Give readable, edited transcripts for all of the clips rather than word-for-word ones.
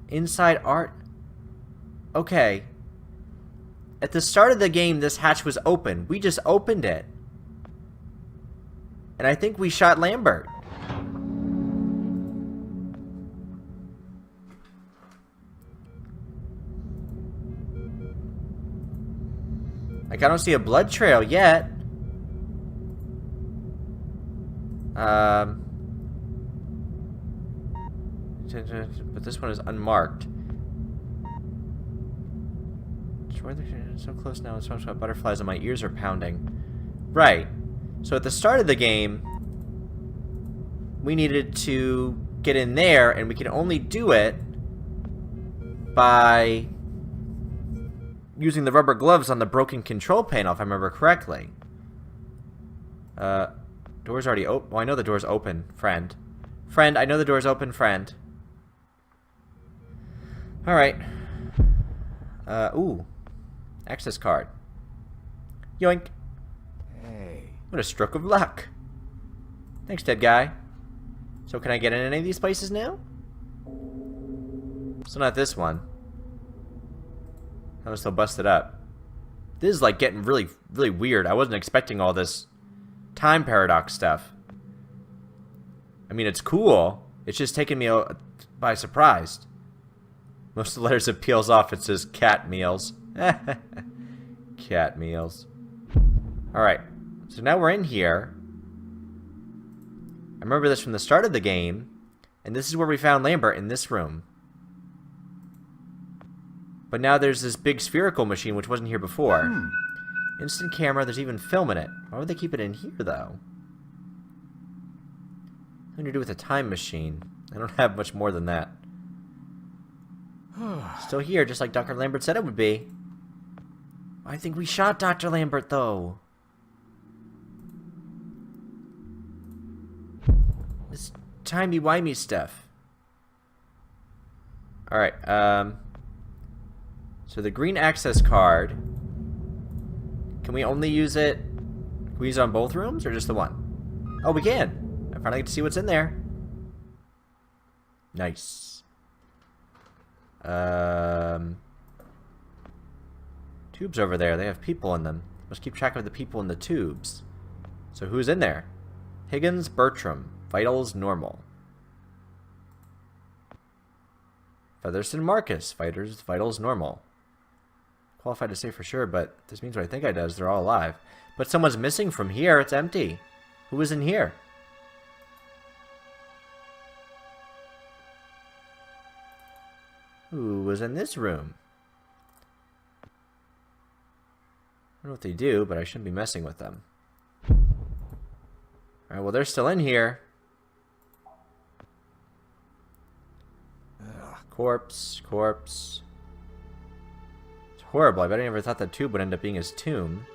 Inside art. Okay. At the start of the game, this hatch was open. We just opened it. And I think we shot Lambert. Like, I don't see a blood trail yet. But this one is unmarked. So close now, it's about butterflies and my ears are pounding. Right. So at the start of the game, we needed to get in there, and we can only do it by using the rubber gloves on the broken control panel, if I remember correctly. Door's already open. Well, I know the door's open, friend. Friend, I know the door's open, friend. Alright. Ooh. Access card. Yoink. Hey. What a stroke of luck. Thanks, dead guy. So can I get in any of these places now? So not this one. That was still busted up. This is like getting really, really weird. I wasn't expecting all this time paradox stuff. I mean, it's cool. It's just taking me by surprise. Most of the letters it peels off, it says cat meals. Cat meals. Alright. So now we're in here. I remember this from the start of the game. And this is where we found Lambert, in this room. But now there's this big spherical machine which wasn't here before. Instant camera, there's even film in it. Why would they keep it in here, though? Something to do with a time machine. I don't have much more than that. Still here, just like Dr. Lambert said it would be. I think we shot Dr. Lambert, though. This timey-wimey stuff. Alright, so the green access card, can we only use it, can we use it on both rooms, or just the one? Oh, we can! I finally get to see what's in there. Nice. Tubes over there, they have people in them. Must keep track of the people in the tubes. So who's in there? Higgins, Bertram. Vitals, normal. Featherston, Marcus. Vitals, normal. Qualified to say for sure, but this means what I think it does. They're all alive. But someone's missing from here. It's empty. Who was in here? Who was in this room? I don't know what they do, but I shouldn't be messing with them. Alright, well, they're still in here. Ugh, corpse. It's horrible. I bet I never thought that tube would end up being his tomb.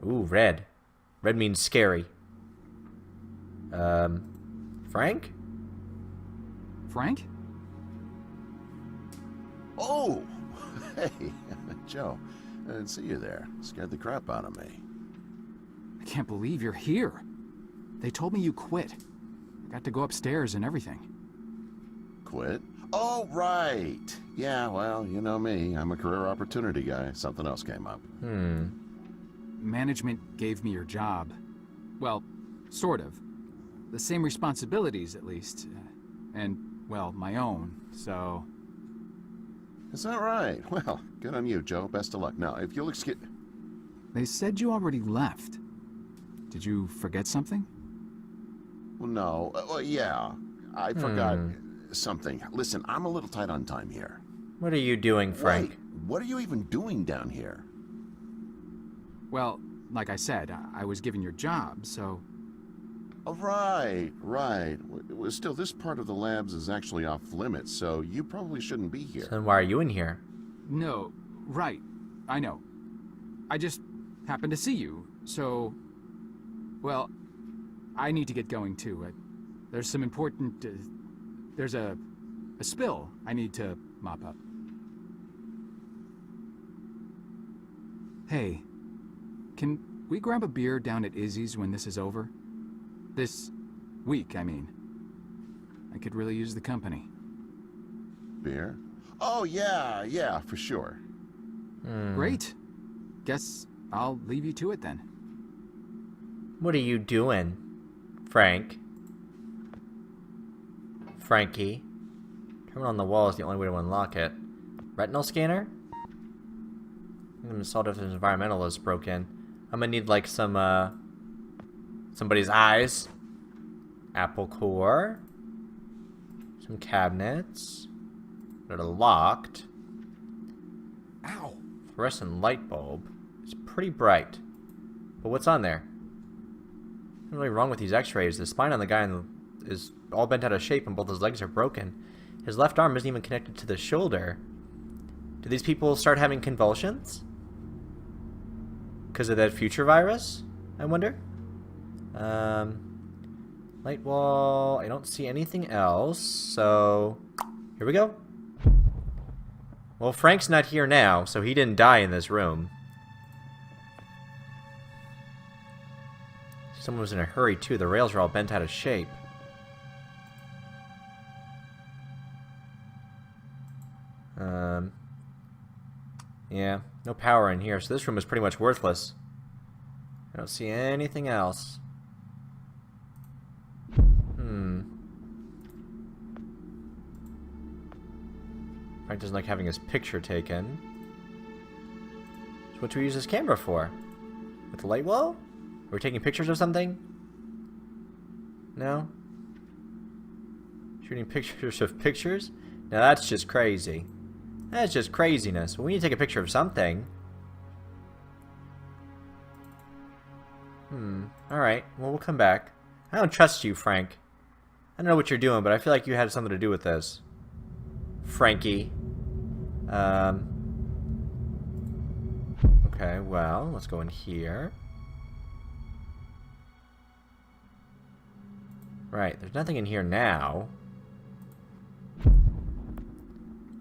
Ooh, red. Red means scary. Frank? Frank? Oh! Hey, Joe. I didn't see you there. Scared the crap out of me. I can't believe you're here. They told me you quit. I got to go upstairs and everything. Quit? Oh, right. Yeah, well, you know me. I'm a career opportunity guy. Something else came up. Management gave me your job. Well, sort of. The same responsibilities, at least. And, well, my own, so... Is that right? Well, good on you, Joe. Best of luck. Now, if you'll excuse... They said you already left. Did you forget something? Well, no. Well, yeah. I forgot something. Listen, I'm a little tight on time here. What are you doing, Frank? Wait, what are you even doing down here? Well, like I said, I was given your job, so... Oh, right. Well, still, this part of the labs is actually off limits, so you probably shouldn't be here. So then why are you in here? No, right. I know. I just happened to see you, so... Well, I need to get going, too. There's some important... there's a spill I need to mop up. Hey, can we grab a beer down at Izzy's when this is over? This week, I mean. I could really use the company. Beer? Oh, yeah, for sure. Great. Guess I'll leave you to it then. What are you doing, Frank? Frankie? Terminal on the wall is the only way to unlock it. Retinal scanner? I'm gonna solve if there's environmentalist broken. I'm gonna need like some somebody's eyes. Apple core. Some cabinets that are locked. Ow! Fluorescent light bulb. It's pretty bright. But what's on there? What's really wrong with these x-rays? The spine on the guy is all bent out of shape and both his legs are broken. His left arm isn't even connected to the shoulder. Do these people start having convulsions? Because of that future virus? I wonder? Light wall. I don't see anything else. So, here we go. Well, Frank's not here now, so he didn't die in this room. Someone was in a hurry, too. The rails are all bent out of shape. Yeah, no power in here, so this room is pretty much worthless. I don't see anything else. Frank doesn't like having his picture taken. So what do we use this camera for? With the light wall? Are we taking pictures of something? No? Shooting pictures of pictures? Now that's just crazy. That's just craziness. Well, we need to take a picture of something. Alright. Well, we'll come back. I don't trust you, Frank. I don't know what you're doing, but I feel like you had something to do with this. Frankie. Okay, well, let's go in here. Right, there's nothing in here now.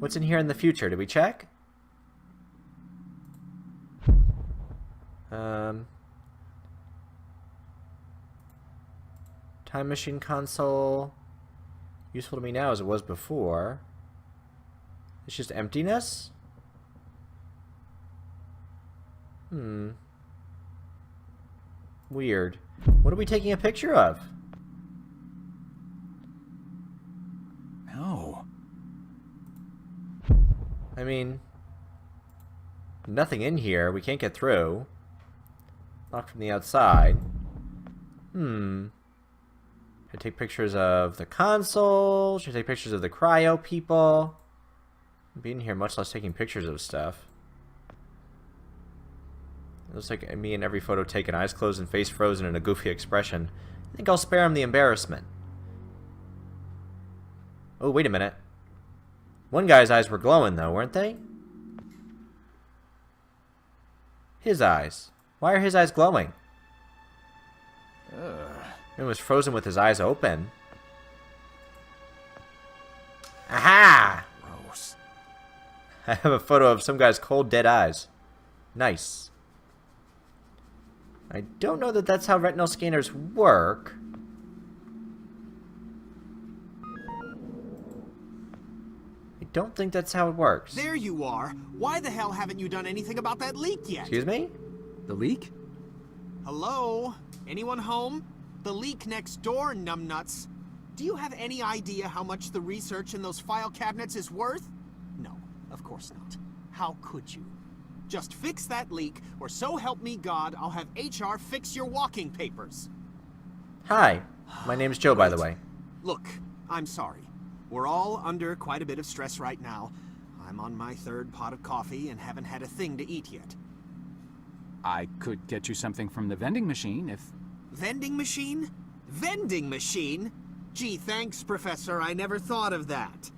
What's in here in the future? Did we check? Time machine console. Useful to me now as it was before. It's just emptiness? Weird. What are we taking a picture of? No. I mean, nothing in here. We can't get through. Locked from the outside. Should I take pictures of the console? Should I take pictures of the cryo people? Being here, much less taking pictures of stuff. It looks like me in every photo taken, eyes closed and face frozen in a goofy expression. I think I'll spare him the embarrassment. Oh, wait a minute. One guy's eyes were glowing, though, weren't they? His eyes. Why are his eyes glowing? He was frozen with his eyes open. Aha! Gross. I have a photo of some guy's cold, dead eyes. Nice. I don't know that that's how retinal scanners work. I don't think that's how it works. There you are. Why the hell haven't you done anything about that leak yet? Excuse me? The leak? Hello? Anyone home? The leak next door, numbnuts. Do you have any idea how much the research in those file cabinets is worth? No, of course not. How could you? Just fix that leak, or so help me God, I'll have HR fix your walking papers. Hi. My name's Joe, by the way. Look, I'm sorry. We're all under quite a bit of stress right now. I'm on my third pot of coffee and haven't had a thing to eat yet. I could get you something from the vending machine if... Vending machine? Vending machine? Gee, thanks, Professor. I never thought of that.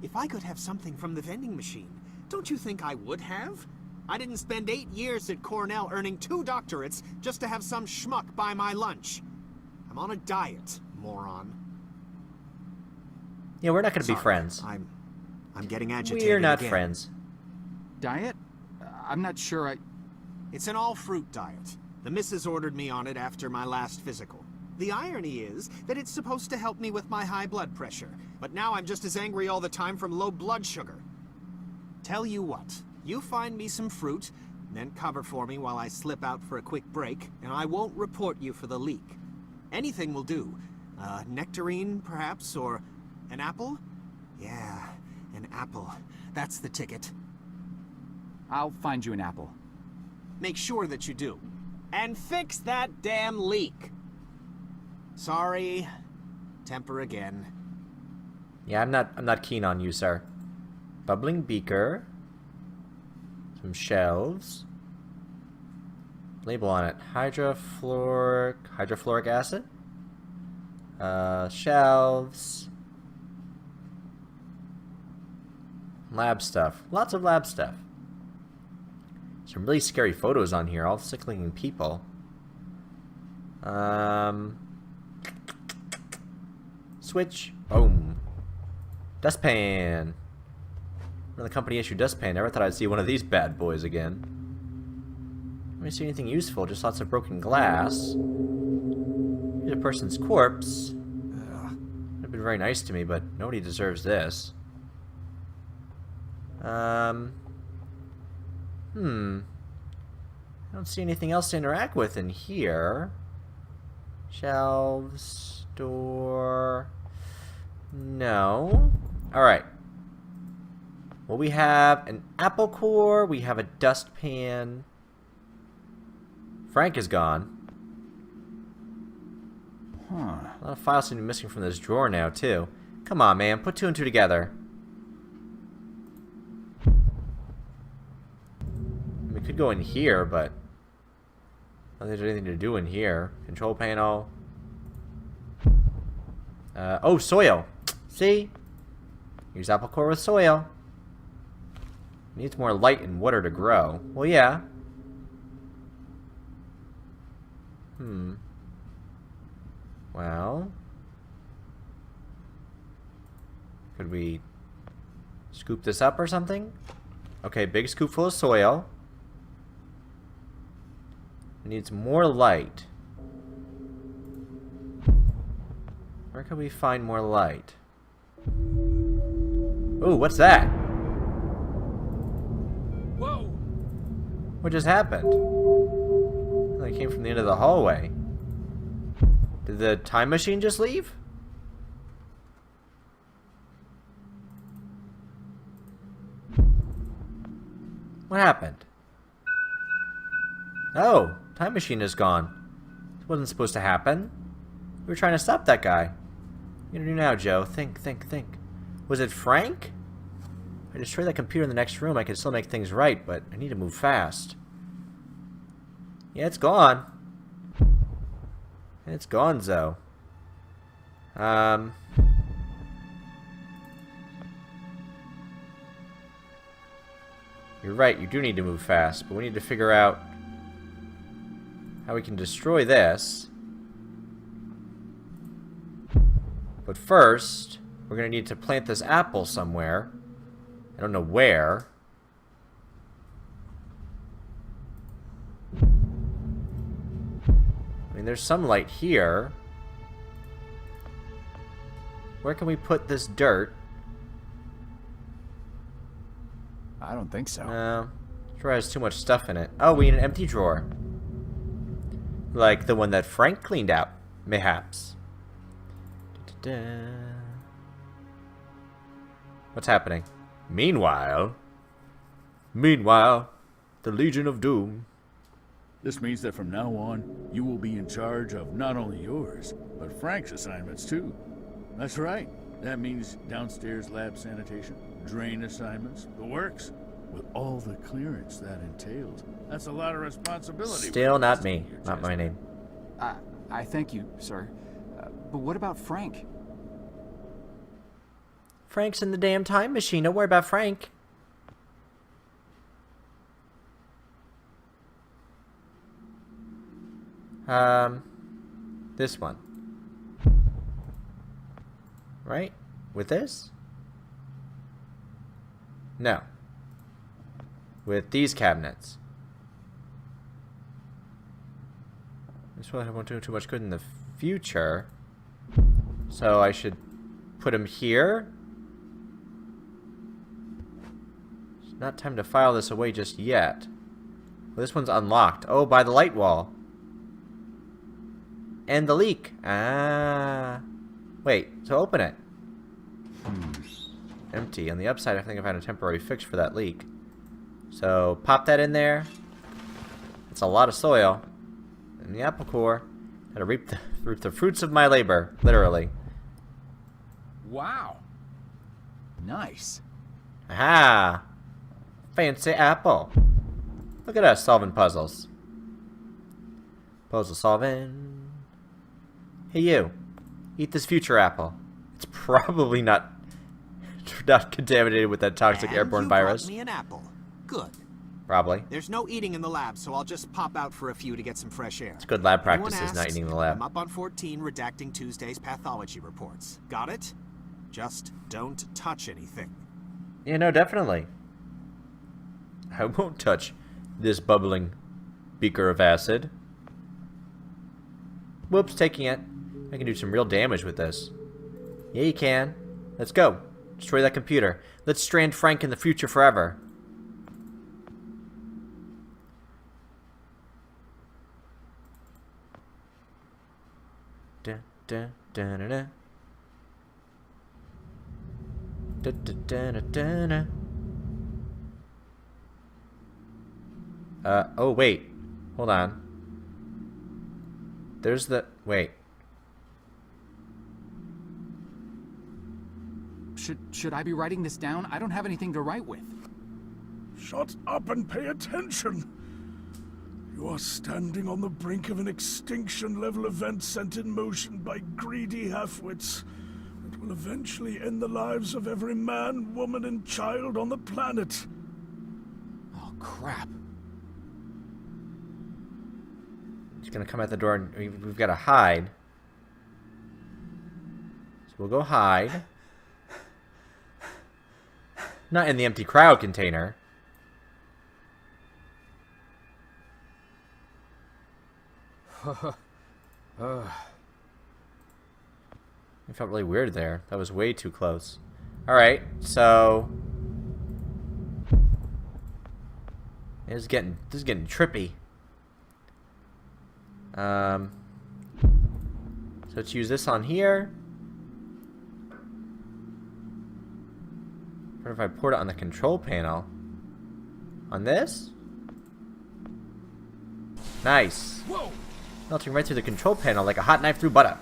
If I could have something from the vending machine, don't you think I would have? I didn't spend 8 years at Cornell earning 2 doctorates just to have some schmuck buy my lunch. I'm on a diet, moron. Yeah, we're not going to be Sorry, friends. I'm getting agitated We're not again. friends. Diet? I'm not sure It's an all-fruit diet. The missus ordered me on it after my last physical. The irony is that it's supposed to help me with my high blood pressure, but now I'm just as angry all the time from low blood sugar. Tell you what, you find me some fruit, then cover for me while I slip out for a quick break, and I won't report you for the leak. Anything will do. Nectarine, perhaps, or an apple? Yeah, an apple. That's the ticket. I'll find you an apple. Make sure that you do. And fix that damn leak! Sorry. Temper again. Yeah, I'm not keen on you, sir. Bubbling beaker. Some shelves. Label on it. Hydrofluoric acid. Shelves. Lab stuff. Lots of lab stuff. Some really scary photos on here. All sick-looking people. Switch. Boom. Dustpan. Another company issue dustpan. Never thought I'd see one of these bad boys again. I don't see anything useful. Just lots of broken glass. Here's a person's corpse. They've been very nice to me, but nobody deserves this. I don't see anything else to interact with in here. Shelves, door. No. Alright. Well, we have an apple core. We have a dustpan. Frank is gone. Huh. A lot of files seem to be missing from this drawer now, too. Come on, man. Put two and two together. We could go in here, but I don't think there's anything to do in here. Control panel. Oh, soil. See? Use apple core with soil. Needs more light and water to grow. Well, yeah. Well. Could we scoop this up or something? Okay, big scoop full of soil. It needs more light. Where can we find more light? Ooh, what's that? Whoa! What just happened? It came from the end of the hallway. Did the time machine just leave? What happened? Oh, time machine is gone. This wasn't supposed to happen. We were trying to stop that guy. What are you gonna do now, Joe? Think. Was it Frank? If I destroy that computer in the next room, I can still make things right, but I need to move fast. Yeah, it's gone. It's gone, Zoe. You're right, you do need to move fast, but we need to figure out how we can destroy this. But first, we're going to need to plant this apple somewhere. I don't know where. I mean, there's some light here. Where can we put this dirt? I don't think so. No. This drawer has too much stuff in it. Oh, we need an empty drawer. Like the one that Frank cleaned out, mayhaps. Da-da-da. What's happening? Meanwhile, the Legion of Doom. This means that from now on, you will be in charge of not only yours, but Frank's assignments too. That's right. That means downstairs lab sanitation, drain assignments, the works, with all the clearance that entails. That's a lot of responsibility. Still not me. Not my name. I thank you, sir. But what about Frank? Frank's in the damn time machine. Don't worry about Frank. This one. Right? With this? No. With these cabinets. This one won't do too much good in the future. So I should put him here. It's not time to file this away just yet. Well, this one's unlocked. Oh, by the light wall. And the leak. Ah. Wait, so open it. Empty. On the upside, I think I found a temporary fix for that leak. So, pop that in there. It's a lot of soil. And the apple core. Gotta reap the fruits of my labor. Literally. Wow. Nice. Aha! Fancy apple. Look at us solving puzzles. Puzzle solving. Hey you. Eat this future apple. It's probably not contaminated with that toxic airborne virus. Brought me an apple. Good. Probably. There's no eating in the lab, so I'll just pop out for a few to get some fresh air. It's good lab Anyone practices, not asks, eating in the lab. I'm up on 14 redacting Tuesday's pathology reports. Got it? Just don't touch anything. Yeah, no, definitely. I won't touch this bubbling beaker of acid. Whoops, taking it. I can do some real damage with this. Yeah, you can. Let's go. Destroy that computer. Let's strand Frank in the future forever. Da, da, da, da, da. Da, da, da, da, da, da. Oh, wait. Hold on. There's the... Wait. Should I be writing this down? I don't have anything to write with. Shut up and pay attention. You are standing on the brink of an extinction-level event sent in motion by greedy half-wits that will eventually end the lives of every man, woman, and child on the planet. Oh, crap. He's gonna come at the door and we've gotta hide. So we'll go hide. Not in the empty crowd container. It felt really weird there. That was way too close. Alright, so... This is getting trippy. So let's use this on here. What if I poured it on the control panel? On this? Nice. Whoa! Melting right through the control panel like a hot knife through butter.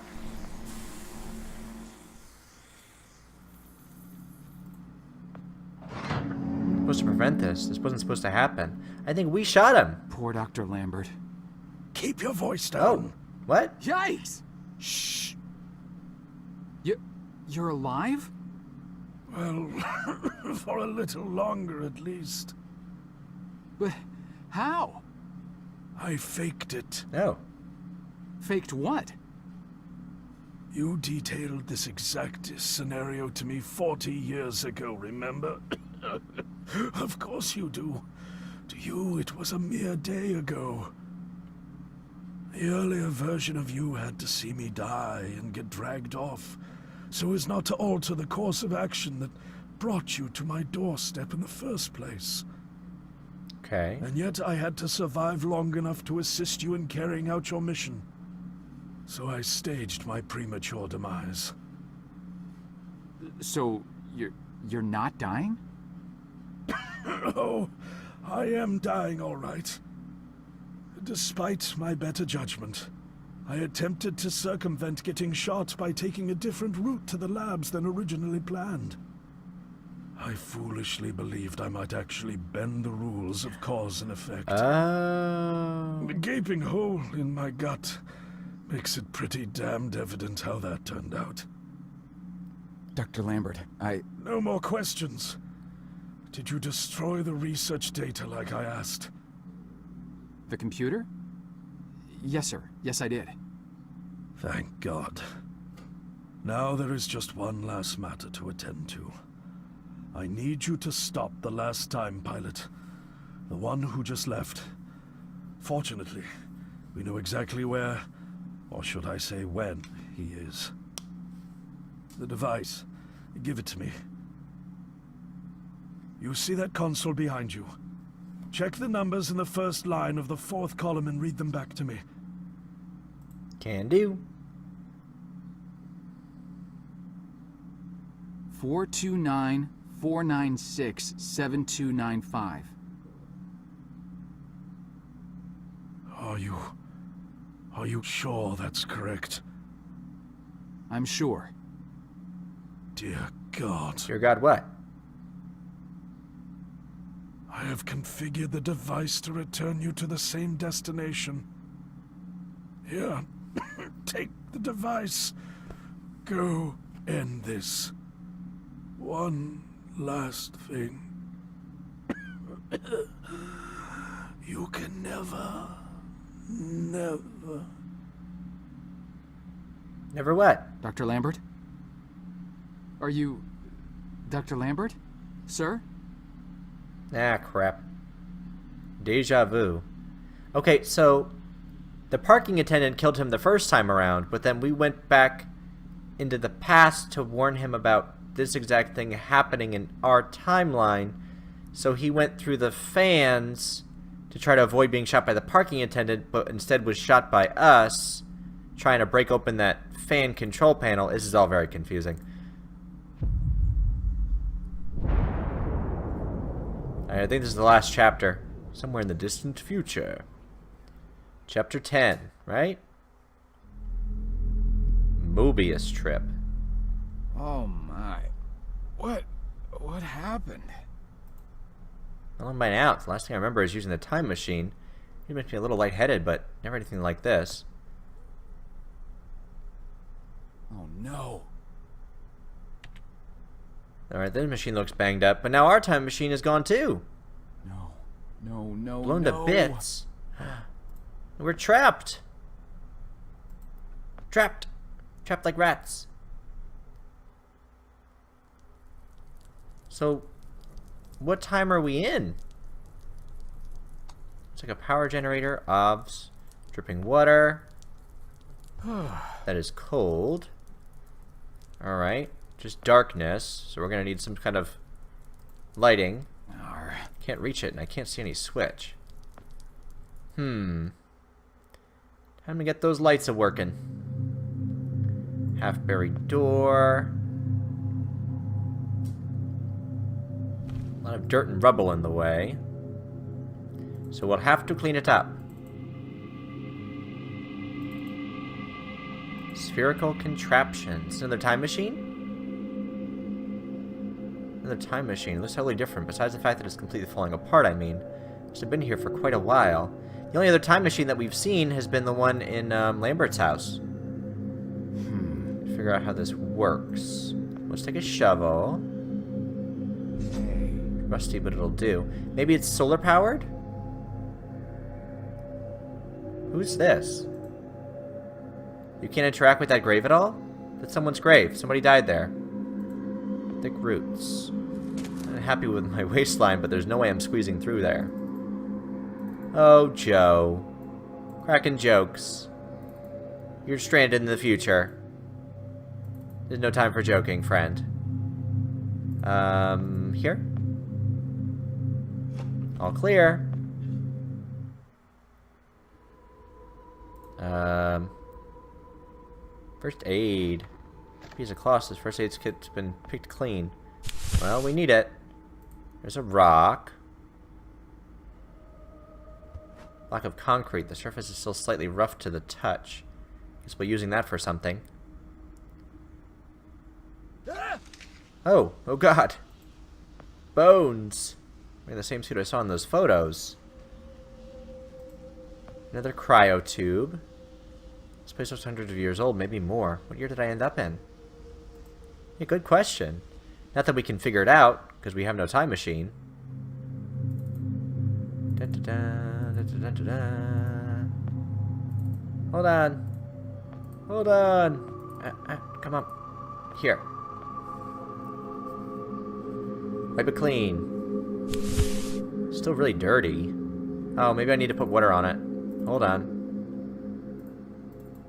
Supposed to prevent this. This wasn't supposed to happen. I think we shot him. Poor Dr. Lambert. Keep your voice down. Oh, what? Yikes! Shh! You're alive? Well, for a little longer at least. But how? I faked it. No. Faked what? You detailed this exact scenario to me 40 years ago, remember? Of course you do. To you, it was a mere day ago. The earlier version of you had to see me die and get dragged off, so as not to alter the course of action that brought you to my doorstep in the first place. Okay. And yet I had to survive long enough to assist you in carrying out your mission. So I staged my premature demise. So, you're not dying? Oh, I am dying all right. Despite my better judgment, I attempted to circumvent getting shot by taking a different route to the labs than originally planned. I foolishly believed I might actually bend the rules of cause and effect. Oh. The gaping hole in my gut makes it pretty damned evident how that turned out. Dr. Lambert, No more questions. Did you destroy the research data like I asked? The computer? Yes, sir. Yes, I did. Thank God. Now there is just one last matter to attend to. I need you to stop the last time pilot. The one who just left. Fortunately, We know exactly where, or should I say when, he is. The device. Give it to me. You see that console behind you? Check the numbers in the first line of the 4th column and read them back to me. Can do. 429-496-7295. Are you sure that's correct? I'm sure. Dear God. Dear God, what? I have configured the device to return you to the same destination. Here, take the device. Go end this. One last thing. You can never... Never what? Dr. Lambert? Are you... Dr. Lambert? Sir? Ah, crap. Deja vu. Okay, so the parking attendant killed him the first time around, but then we went back into the past to warn him about this exact thing happening in our timeline. So he went through the fans to try to avoid being shot by the parking attendant, but instead was shot by us trying to break open that fan control panel. This is all very confusing. I think this is the last chapter. Somewhere in the distant future. Chapter 10, right? Mobius trip. Oh my. What happened? Well, by now, the last thing I remember is using the time machine. It makes me a little lightheaded, but never anything like this. Oh no. Alright, this machine looks banged up, but now our time machine is gone too. No, Blown to bits. We're trapped. Trapped like rats. So, what time are we in? It's like a power generator, obvs, dripping water. That is cold. Alright, just darkness, so we're gonna need some kind of lighting. Can't reach it, and I can't see any switch. Time to get those lights a-working. Half-buried door. A lot of dirt and rubble in the way. So we'll have to clean it up. Spherical contraptions. Another time machine? Another time machine. It looks totally different, besides the fact that it's completely falling apart, I mean. It's been here for quite a while. The only other time machine that we've seen has been the one in Lambert's house. Figure out how this works. Let's take a shovel. Rusty, but it'll do. Maybe it's solar powered? Who's this? You can't interact with that grave at all? That's someone's grave. Somebody died there. Thick roots. I'm happy with my waistline, but there's no way I'm squeezing through there. Oh, Joe. Cracking jokes. You're stranded in the future. There's no time for joking, friend. Here? All clear. First aid. Piece of cloth. This first aid kit's been picked clean. Well, we need it. There's a rock. Block of concrete. The surface is still slightly rough to the touch. Guess we're using that for something. Oh God. Bones. Wearing the same suit I saw in those photos. Another cryo tube. This place was hundreds of years old, maybe more. What year did I end up in? Yeah, good question. Not that we can figure it out, because we have no time machine. Da, da, da, da, da, da, da. Hold on. Hold on. Come on. Here. Wipe it clean. Still really dirty. Oh, maybe I need to put water on it. Hold on.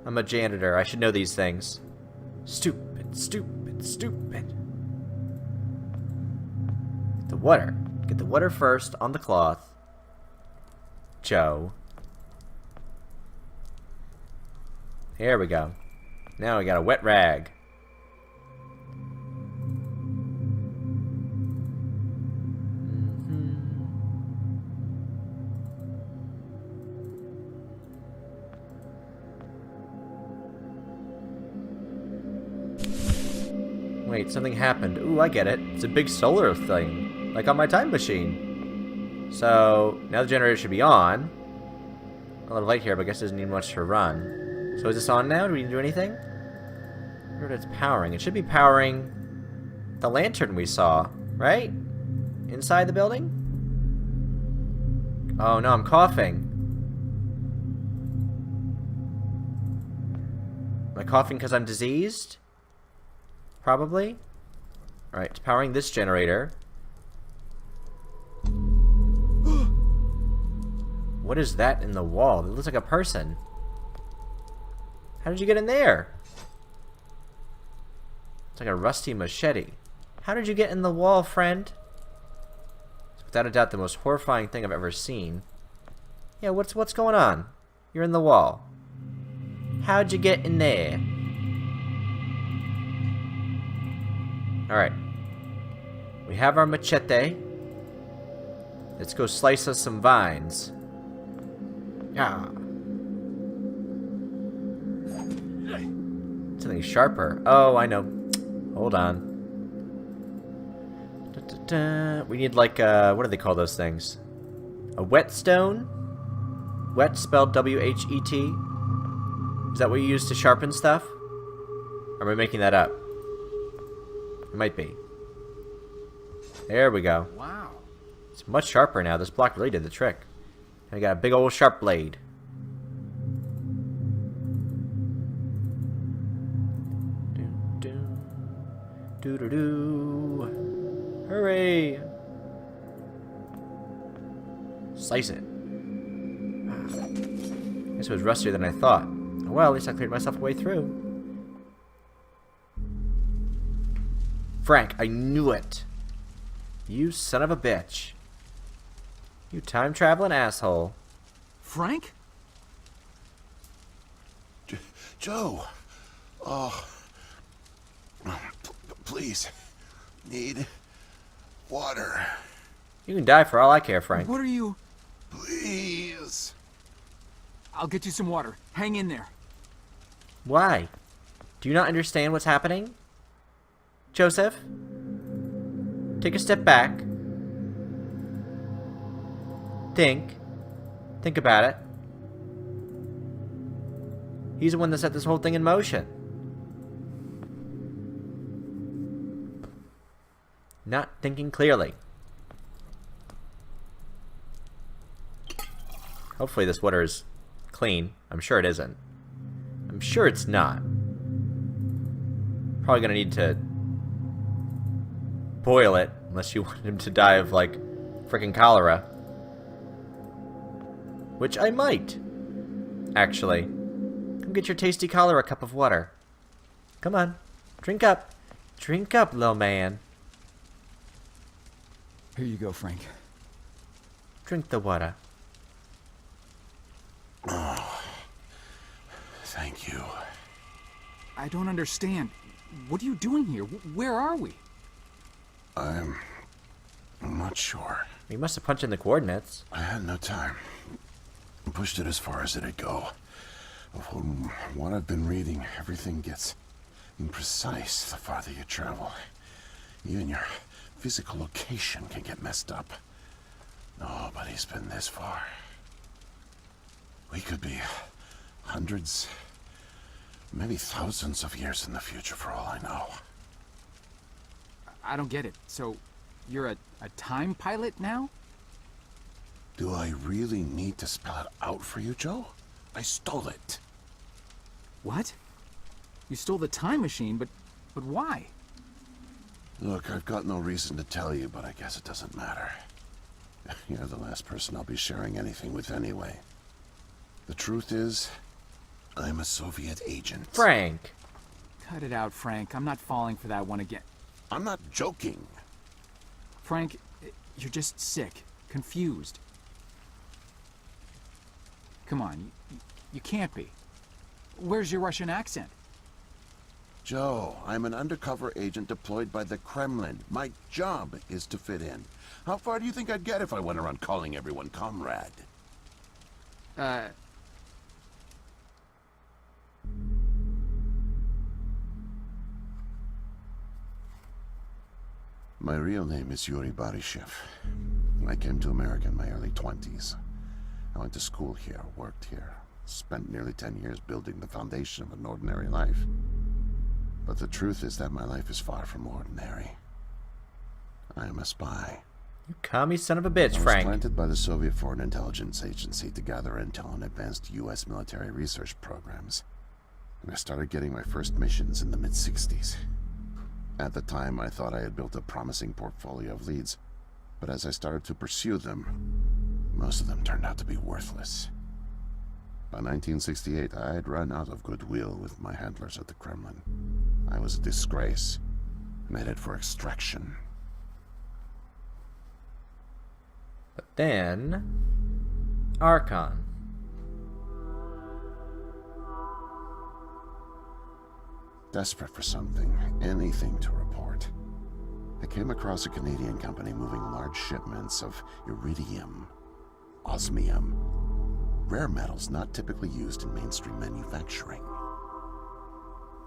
I'm a janitor. I should know these things. Stupid, stupid, stupid. Get the water. Get the water first on the cloth. Joe. Here we go. Now we got a wet rag. Wait, something happened. Ooh, I get it. It's a big solar thing, like on my time machine. So, now the generator should be on. A little light here, but I guess it doesn't need much to run. So is this on now? Do we need to do anything? I wonder what it's powering. It should be powering the lantern we saw, right? Inside the building? Oh no, I'm coughing. Am I coughing because I'm diseased? Probably. Alright, it's powering this generator. What is that in the wall? It looks like a person. How did you get in there? It's like a rusty machete. How did you get in the wall, friend? It's without a doubt the most horrifying thing I've ever seen. Yeah, what's going on? You're in the wall. How'd you get in there? Alright. We have our machete. Let's go slice us some vines. Yeah. Something sharper. Oh, I know. Hold on. We need like what do they call those things? A whetstone? Whet spelled W-H-E-T? Is that what you use to sharpen stuff? Or am I making that up? It might be. There we go. Wow. It's much sharper now. This block really did the trick. I got a big old sharp blade. Do-do-do. Hurry! Slice it. This was rustier than I thought. Well, at least I cleared myself a way through. Frank, I knew it. You son of a bitch. You time-traveling asshole. Frank? Joe. Oh. Please. Need water. You can die for all I care, Frank. What are you... Please. I'll get you some water. Hang in there. Why? Do you not understand what's happening? Joseph? Take a step back. Think about it. He's the one that set this whole thing in motion. Not thinking clearly. Hopefully this water is clean. I'm sure it isn't. I'm sure it's not. Probably gonna need to boil it, unless you want him to die of, like, freaking cholera. Which I might. Actually. Come get your tasty cholera cup of water. Come on. Drink up. Drink up, little man. Here you go, Frank. Drink the water. Oh. Thank you. I don't understand. What are you doing here? Where are we? I'm not sure. You must have punched in the coordinates. I had no time. I pushed it as far as it'd go. From what I've been reading, everything gets imprecise the farther you travel. Even your physical location can get messed up. Nobody's been this far. We could be hundreds, maybe thousands of years in the future for all I know. I don't get it. So, you're a time pilot now? Do I really need to spell it out for you, Joe? I stole it. What? You stole the time machine, but why? Look, I've got no reason to tell you, but I guess it doesn't matter. You're the last person I'll be sharing anything with anyway. The truth is, I'm a Soviet agent. Frank. Cut it out, Frank. I'm not falling for that one again. I'm not joking. Frank, you're just sick, confused. Come on, you can't be. Where's your Russian accent? Joe, I'm an undercover agent deployed by the Kremlin. My job is to fit in. How far do you think I'd get if I went around calling everyone comrade? My real name is Yuri Barishev. I came to America in my early 20s. I went to school here, worked here, spent nearly 10 years building the foundation of an ordinary life. But the truth is that my life is far from ordinary. I am a spy. You commie son of a bitch, I was Frank. planted by the Soviet Foreign Intelligence Agency to gather intel on advanced U.S. military research programs. And I started getting my first missions in the mid-60s. At the time, I thought I had built a promising portfolio of leads. But as I started to pursue them, most of them turned out to be worthless. By 1968, I had run out of goodwill with my handlers at the Kremlin. I was a disgrace, and headed for extraction. But then... Archon. Desperate for something, anything to report. I came across a Canadian company moving large shipments of iridium, osmium, rare metals not typically used in mainstream manufacturing.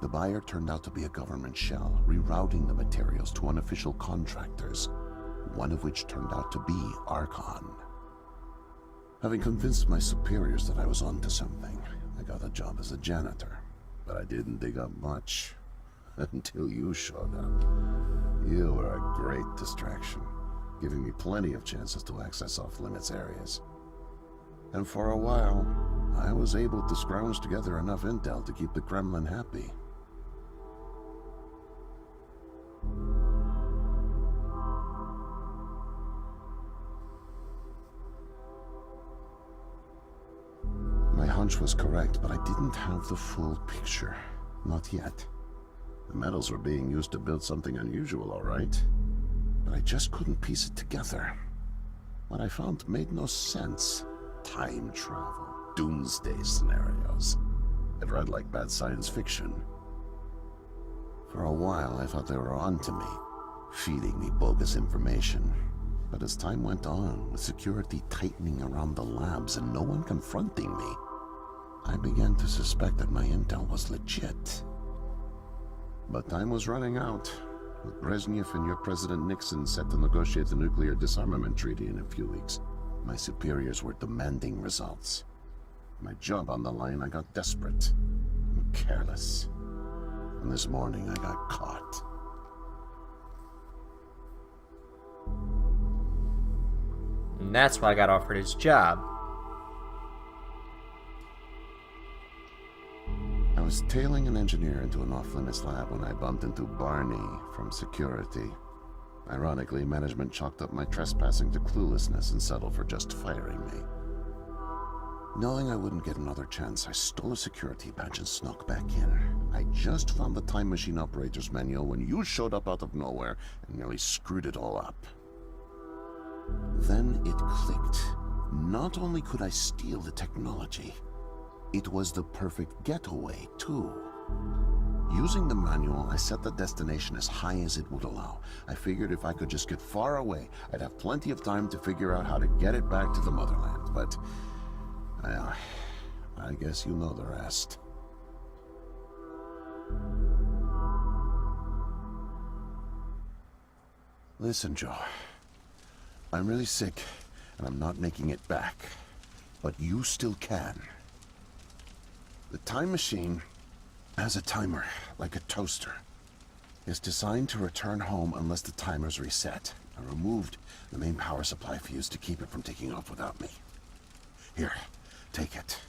The buyer turned out to be a government shell, rerouting the materials to unofficial contractors, one of which turned out to be Archon. Having convinced my superiors that I was onto something, I got a job as a janitor. But I didn't dig up much until you showed up. You were a great distraction, giving me plenty of chances to access off-limits areas. And for a while, I was able to scrounge together enough intel to keep the Kremlin happy. My hunch was correct, but I didn't have the full picture. Not yet. The metals were being used to build something unusual, all right. But I just couldn't piece it together. What I found made no sense. Time travel, doomsday scenarios. It read like bad science fiction. For a while, I thought they were onto me, feeding me bogus information. But as time went on, with security tightening around the labs and no one confronting me, I began to suspect that my intel was legit. But time was running out, with Brezhnev and your President Nixon set to negotiate the nuclear disarmament treaty in a few weeks. My superiors were demanding results. My job on the line, I got desperate and careless. And this morning, I got caught. And that's why I got offered his job. I was tailing an engineer into an off-limits lab when I bumped into Barney from security. Ironically, management chalked up my trespassing to cluelessness and settled for just firing me. Knowing I wouldn't get another chance, I stole a security badge and snuck back in. I just found the time machine operator's manual when you showed up out of nowhere and nearly screwed it all up. Then it clicked. Not only could I steal the technology, it was the perfect getaway, too. Using the manual, I set the destination as high as it would allow. I figured if I could just get far away, I'd have plenty of time to figure out how to get it back to the motherland. But, well, I guess you know the rest. Listen, Joe. I'm really sick, and I'm not making it back. But you still can. The time machine has a timer, like a toaster. It's designed to return home unless the timer's reset. I removed the main power supply fuse to keep it from taking off without me. Here, take it.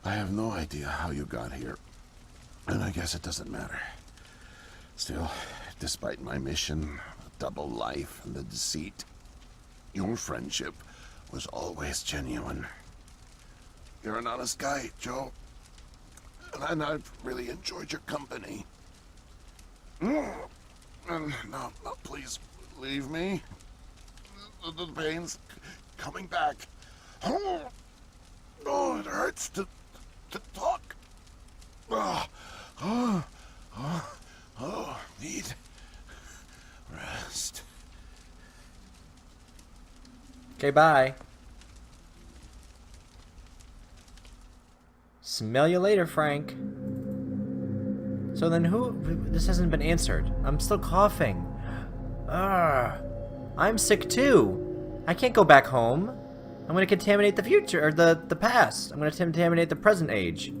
I have no idea how you got here, and I guess it doesn't matter. Still, despite my mission, a double life, and the deceit, your friendship was always genuine. You're an honest guy, Joe. And I've really enjoyed your company. And now, please leave me. The pain's coming back. Oh, it hurts to talk. Need rest. Okay, bye. Smell you later, Frank. So then this hasn't been answered. I'm still coughing. I'm sick too. I can't go back home. I'm gonna contaminate the future, or the past. I'm gonna contaminate the present age.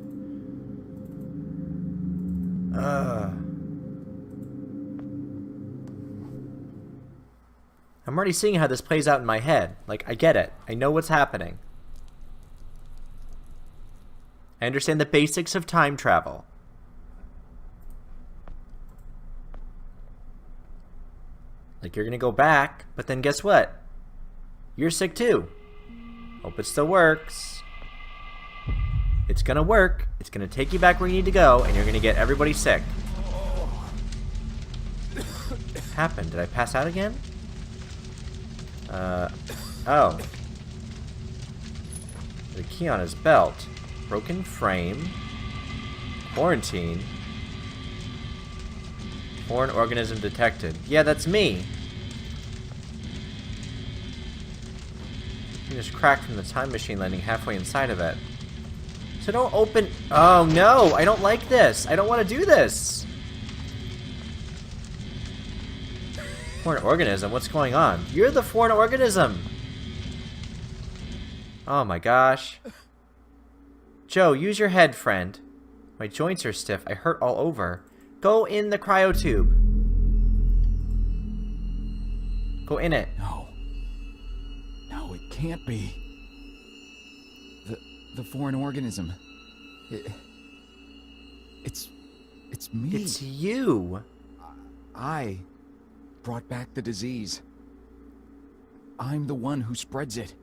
I'm already seeing how this plays out in my head. Like, I get it. I know what's happening. I understand the basics of time travel. Like, you're gonna go back, but then guess what? You're sick too. Hope it still works. It's gonna work. It's gonna take you back where you need to go, and you're gonna get everybody sick. What happened? Did I pass out again? Oh. The key on his belt. Broken frame. Quarantine. Foreign organism detected. Yeah, that's me. You just cracked from the time machine landing halfway inside of it. So don't open... Oh no, I don't like this. I don't want to do this. Foreign organism? What's going on? You're the foreign organism. Oh my gosh. Joe, use your head, friend. My joints are stiff. I hurt all over. Go in the cryotube. Go in it. No. No, it can't be. The foreign organism. It's me. It's you. I brought back the disease. I'm the one who spreads it.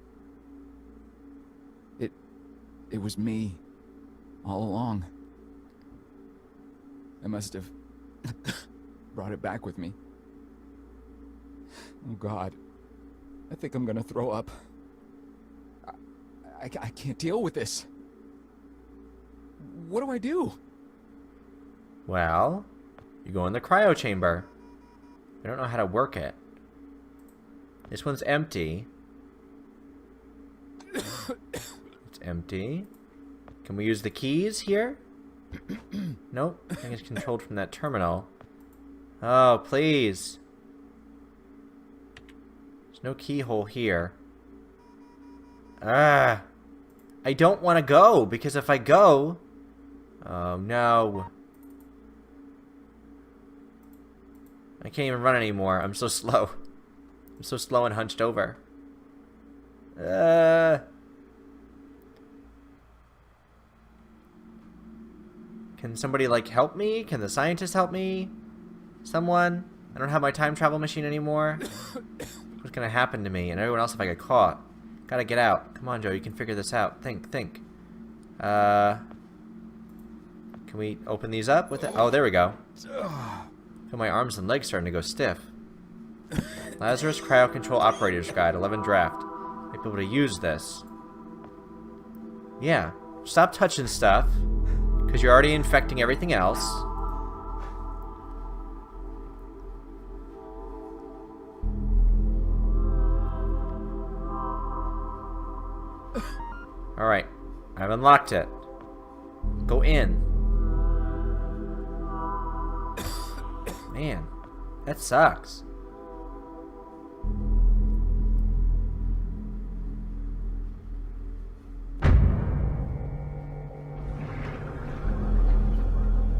It was me all along. I must have brought it back with me. Oh God, I think I'm gonna throw up. I can't deal with this. What do I do? Well, you go in the cryo chamber. I don't know how to work it. This one's empty. It's empty. Can we use the keys here? Nope. I think it's controlled from that terminal. Oh, please. There's no keyhole here. I don't want to go, because if I go... Oh, no. I can't even run anymore. I'm so slow. I'm so slow and hunched over. Can somebody, like, help me? Can the scientist help me? Someone? I don't have my time travel machine anymore. What's gonna happen to me and everyone else if I get caught? Gotta get out. Come on, Joe, you can figure this out. Think. Can we open these up with it? Oh, there we go. Feel my arms and legs starting to go stiff. Lazarus Cryo Control Operator's Guide, 11 draft. Might be able to use this. Yeah. Stop touching stuff. Because you're already infecting everything else. Alright. I've unlocked it. Go in. Man. That sucks.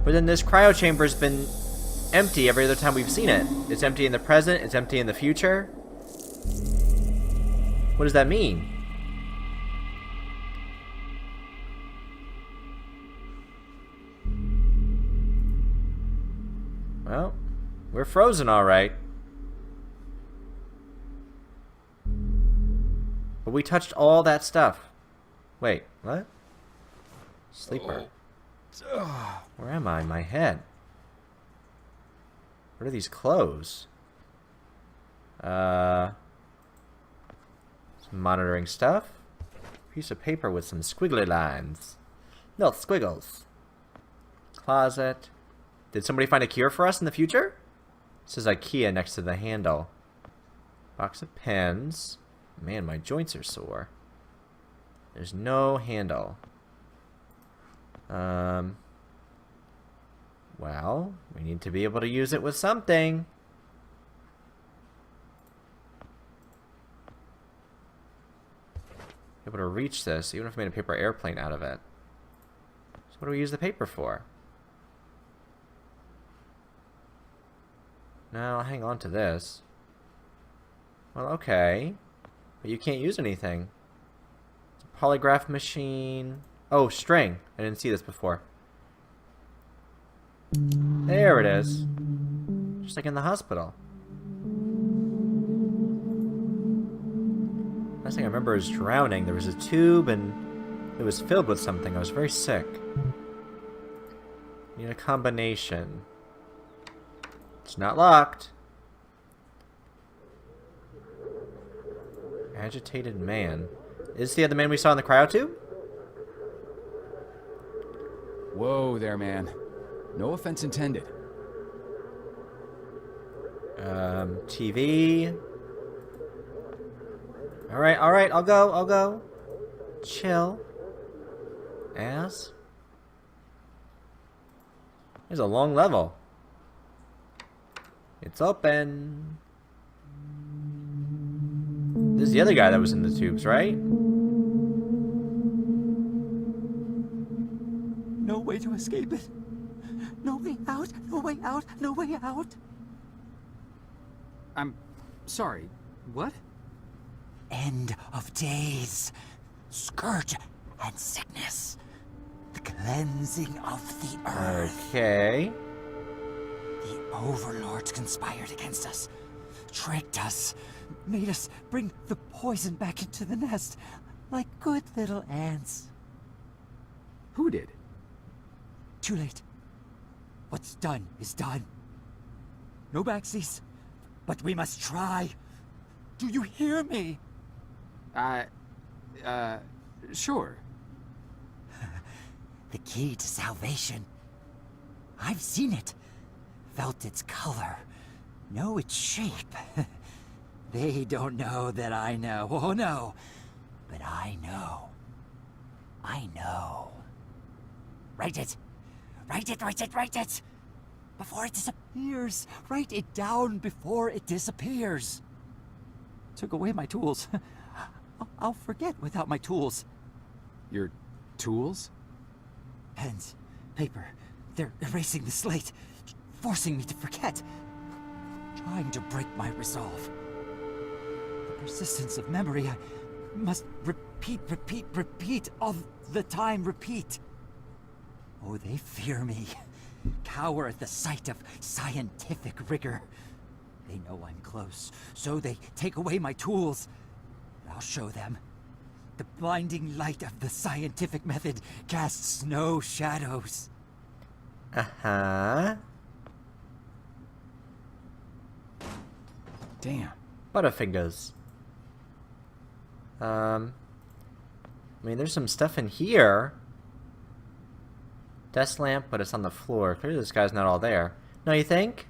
But then this cryo chamber's been empty every other time we've seen it. It's empty in the present, it's empty in the future. What does that mean? Well, we're frozen alright. But we touched all that stuff. Wait, what? Sleeper. Where am I? My head. What are these clothes? Some monitoring stuff. Piece of paper with some squiggly lines. No, squiggles. Closet. Did somebody find a cure for us in the future? It says IKEA next to the handle. Box of pens. Man, my joints are sore. There's no handle. Well, we need to be able to use it with something. Able to reach this, even if we made a paper airplane out of it. So what do we use the paper for? No, I'll hang on to this. Well, okay. But you can't use anything. It's a polygraph machine. Oh, string. I didn't see this before. There it is. Just like in the hospital. Last thing I remember is drowning. There was a tube and it was filled with something. I was very sick. Need a combination. It's not locked. Agitated man. Is this the other man we saw in the cryotube? Whoa there, man. No offense intended. TV. Alright, I'll go. Chill. Ass. There's a long level. It's open. This is the other guy that was in the tubes, right? No way to escape it. No way out, no way out, no way out. I'm sorry. What? End of days. Scourge and sickness. The cleansing of the earth. Okay. The overlords conspired against us. Tricked us. Made us bring the poison back into the nest. Like good little ants. Who did? Too late. What's done is done. No backsies. But we must try. Do you hear me? Sure. The key to salvation. I've seen it. Felt its color. Know its shape. They don't know that I know. Oh no. But I know. I know. Write it. Write it, write it, write it! Before it disappears. Write it down before it disappears. Took away my tools. I'll forget without my tools. Your tools? Pens, paper, they're erasing the slate, forcing me to forget. Trying to break my resolve. The persistence of memory, I must repeat, all the time repeat. Oh, they fear me. Cower at the sight of scientific rigor. They know I'm close, so they take away my tools. I'll show them. The blinding light of the scientific method casts no shadows. Uh-huh. Damn. Butterfingers. I mean, there's some stuff in here. Desk lamp, but it's on the floor. Clearly this guy's not all there. No, you think?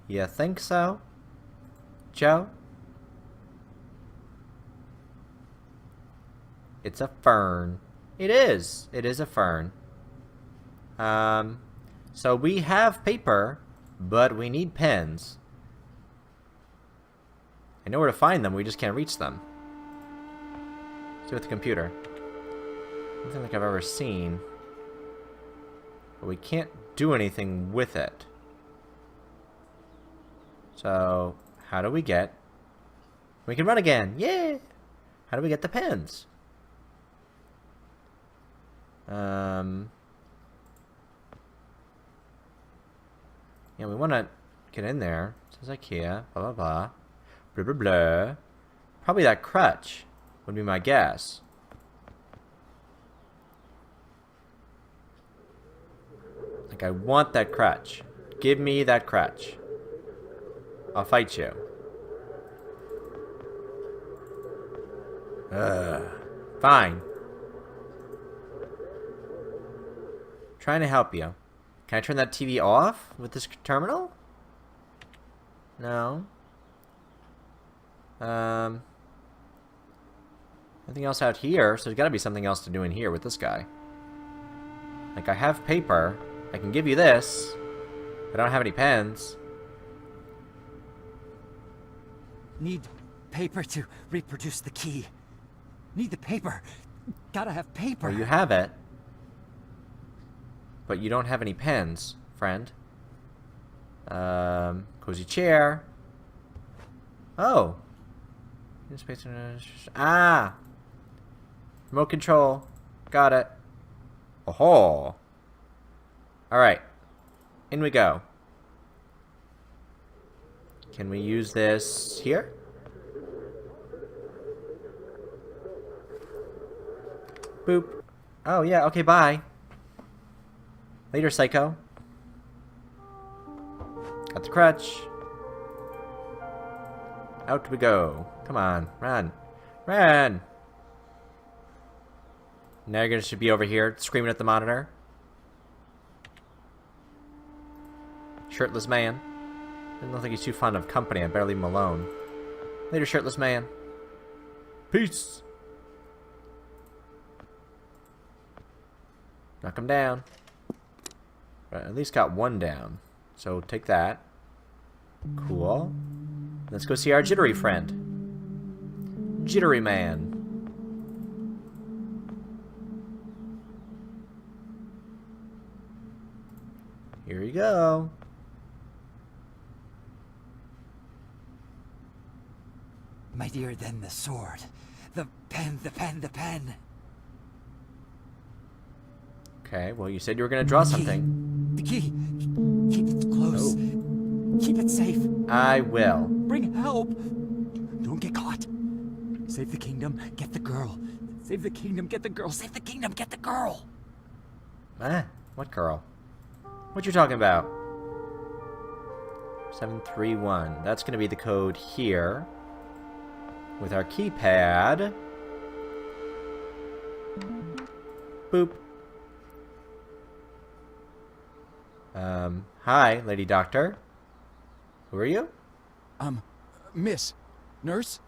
You think so? Joe? It's a fern. It is. It is a fern. So we have paper, but we need pens. I know where to find them, we just can't reach them. Let's do it with the computer. Nothing like I've ever seen. But we can't do anything with it. So, how do we get... We can run again! Yay! How do we get the pens? Yeah, we want to get in there. It says IKEA, blah, blah, blah. Blah, blah, blah. Probably that crutch would be my guess. Like, I want that crutch. Give me that crutch. I'll fight you. Fine. Trying to help you. Can I turn that TV off with this terminal? No. Nothing else out here, so there's gotta be something else to do in here with this guy. Like, I have paper. I can give you this. I don't have any pens. Need paper to reproduce the key. Need the paper. Gotta have paper. Well, you have it. But you don't have any pens, friend. Cozy chair. Oh. Ah! Remote control. Got it. Oh. Alright. In we go. Can we use this here? Boop. Oh, yeah, okay, bye. Later, psycho. Got the crutch. Out we go. Come on, run. Run! Now you're gonna should be over here screaming at the monitor. Shirtless man. I don't think he's too fond of company. I better leave him alone. Later, shirtless man. Peace! Knock him down. Right, at least got one down. So take that. Cool. Let's go see our jittery friend. Jittery man. Here you go. Mightier than the sword. The pen, the pen, the pen. Okay, well, you said you were going to draw something. The key. Keep it close. Oh. Keep it safe. I will. Bring help. Don't get caught. Save the kingdom, get the girl. Save the kingdom, get the girl. Save the kingdom, get the girl. What girl? What you talking about? 731. That's going to be the code here. With our keypad. Boop. Hi, Lady Doctor. Who are you? Miss. Nurse?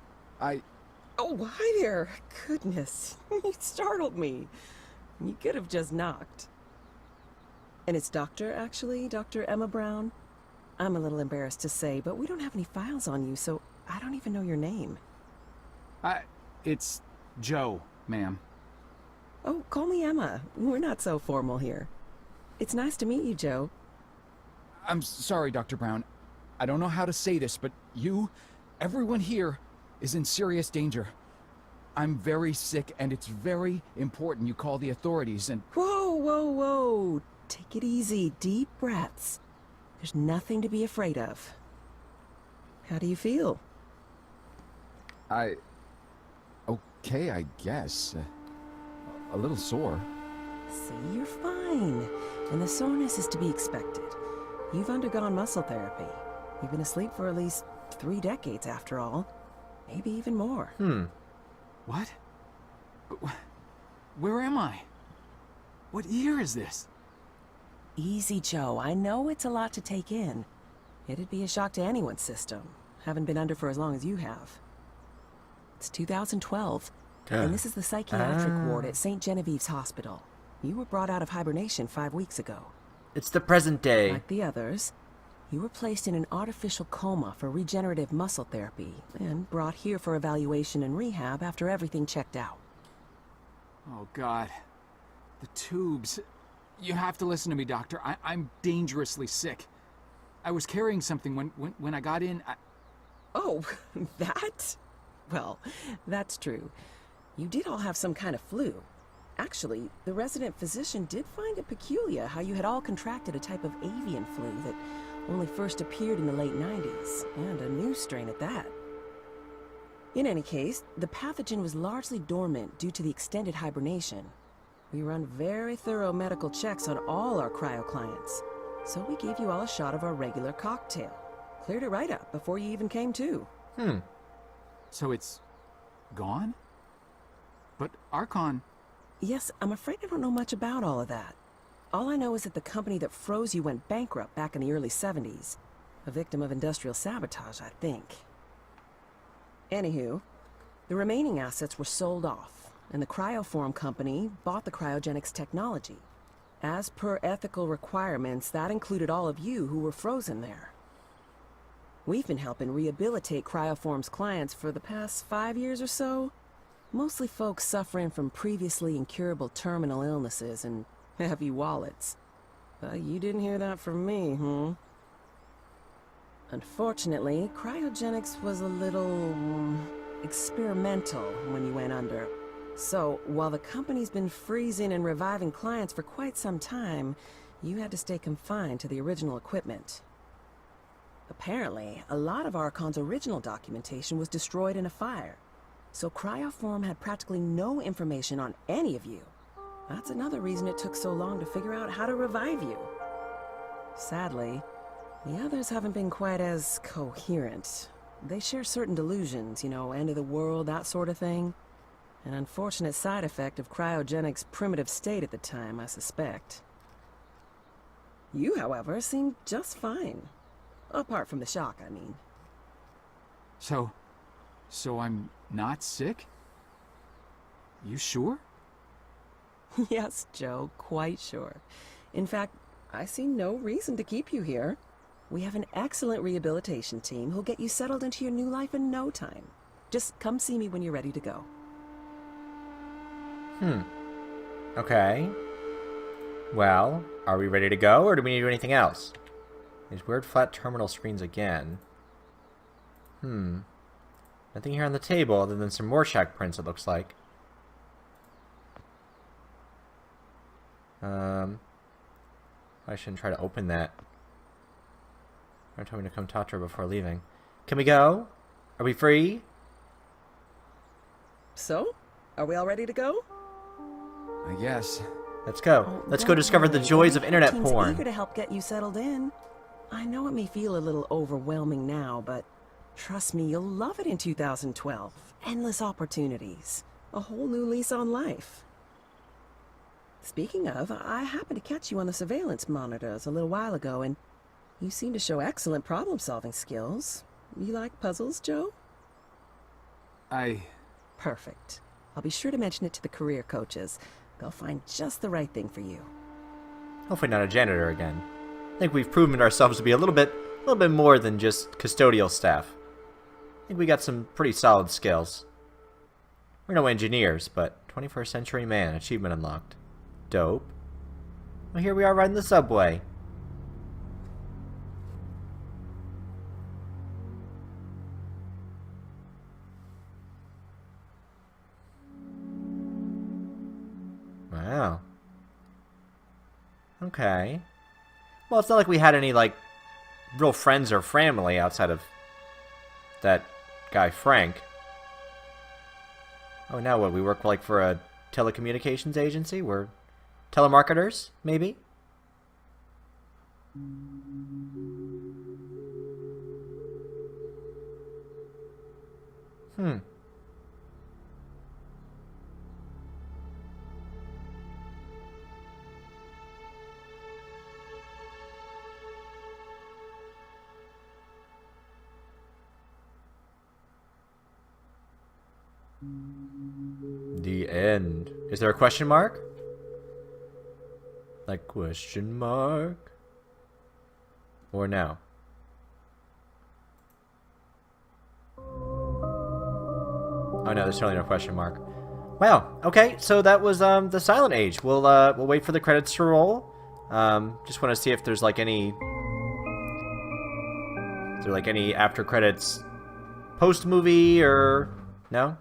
Oh, hi there. Goodness, you startled me. You could have just knocked. And it's Doctor, actually, Dr. Emma Brown. I'm a little embarrassed to say, but we don't have any files on you, so I don't even know your name. It's Joe, ma'am. Oh, call me Emma. We're not so formal here. It's nice to meet you, Joe. I'm sorry, Dr. Brown. I don't know how to say this, but everyone here, is in serious danger. I'm very sick, and it's very important you call the authorities and... Whoa, whoa, whoa. Take it easy. Deep breaths. There's nothing to be afraid of. How do you feel? Okay, I guess. A little sore. See, you're fine. And the soreness is to be expected. You've undergone muscle therapy. You've been asleep for at least 3 decades, after all. Maybe even more. What? Where am I? What year is this? Easy, Joe. I know it's a lot to take in. It'd be a shock to anyone's system. Haven't been under for as long as you have. It's 2012, and this is the psychiatric ward at St. Genevieve's Hospital. You were brought out of hibernation 5 weeks ago. It's the present day. Like the others, you were placed in an artificial coma for regenerative muscle therapy, and brought here for evaluation and rehab after everything checked out. Oh, God. The tubes. You have to listen to me, Doctor. I'm dangerously sick. I was carrying something when I got in. Oh, that? Well, that's true. You did all have some kind of flu. Actually, the resident physician did find it peculiar how you had all contracted a type of avian flu that only first appeared in the late 90s, and a new strain at that. In any case, the pathogen was largely dormant due to the extended hibernation. We run very thorough medical checks on all our cryo clients. So we gave you all a shot of our regular cocktail. Cleared it right up before you even came to. So it's gone? But Archon... Yes, I'm afraid I don't know much about all of that. All I know is that the company that froze you went bankrupt back in the early 70s. A victim of industrial sabotage, I think. Anywho, the remaining assets were sold off, and the Cryoform company bought the cryogenics technology. As per ethical requirements, that included all of you who were frozen there. We've been helping rehabilitate Cryoform's clients for the past 5 years or so. Mostly folks suffering from previously incurable terminal illnesses and heavy wallets. You didn't hear that from me, Unfortunately, cryogenics was a little experimental when you went under. So, while the company's been freezing and reviving clients for quite some time, you had to stay confined to the original equipment. Apparently, a lot of Archon's original documentation was destroyed in a fire. So Cryoform had practically no information on any of you. That's another reason it took so long to figure out how to revive you. Sadly, the others haven't been quite as coherent. They share certain delusions, end of the world, that sort of thing. An unfortunate side effect of cryogenics' primitive state at the time, I suspect. You, however, seemed just fine. Apart from the shock, I mean. So I'm not sick? You sure? Yes, Joe, quite sure. In fact, I see no reason to keep you here. We have an excellent rehabilitation team who'll get you settled into your new life in no time. Just come see me when you're ready to go. Okay. Well, are we ready to go, or do we need to do anything else? These weird flat terminal screens again. Nothing here on the table other than some Rorschach prints, it looks like. I shouldn't try to open that. They're telling me to come talk to her before leaving. Can we go? Are we free? So, are we all ready to go? I guess. Let's go. Let's go discover the joys of internet Team's porn. eager to help get you settled in. I know it may feel a little overwhelming now, but trust me, you'll love it in 2012. Endless opportunities. A whole new lease on life. Speaking of, I happened to catch you on the surveillance monitors a little while ago, and you seem to show excellent problem-solving skills. You like puzzles, Joe? Perfect. I'll be sure to mention it to the career coaches. They'll find just the right thing for you. Hopefully not a janitor again. I think we've proven ourselves to be a little bit more than just custodial staff. I think we got some pretty solid skills. We're no engineers, but 21st century man, achievement unlocked. Dope. Well, here we are riding the subway. Wow. Okay. Well, it's not like we had any, real friends or family outside of that guy Frank. Oh, now what? We work, for a telecommunications agency? We're telemarketers, maybe? The end. Is there a question mark? Question mark? Or no? Oh no, there's totally no question mark. Wow. Okay, so that was the Silent Age. We'll wait for the credits to roll. Just want to see if there's any. Is there any after credits post movie or no?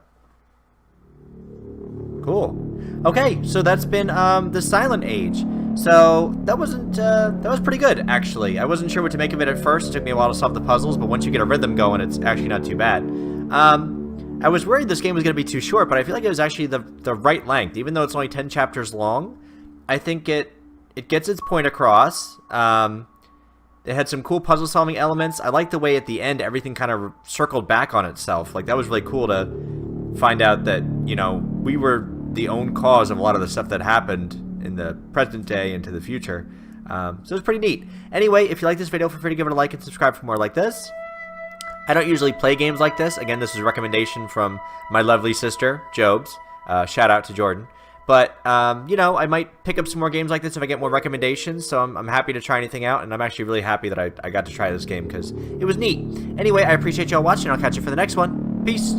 Cool. Okay, so that's been the Silent Age. So that was pretty good, actually. I wasn't sure what to make of it at first. It took me a while to solve the puzzles, but once you get a rhythm going, it's actually not too bad. I was worried this game was going to be too short, but I feel like it was actually the right length. Even though it's only 10 chapters long, I think it gets its point across. It had some cool puzzle-solving elements. I like the way at the end everything kind of circled back on itself. Like, that was really cool to find out that, you know, we were the own cause of a lot of the stuff that happened in the present day into the future. So it was pretty neat. Anyway, if you like this video, feel free to give it a like and subscribe for more like this. I don't usually play games like this. Again, this is a recommendation from my lovely sister, Jobs. Shout out to Jordan. But, you know, I might pick up some more games like this if I get more recommendations, so I'm happy to try anything out, and I'm actually really happy that I got to try this game, because it was neat. Anyway, I appreciate y'all watching, I'll catch you for the next one. Peace!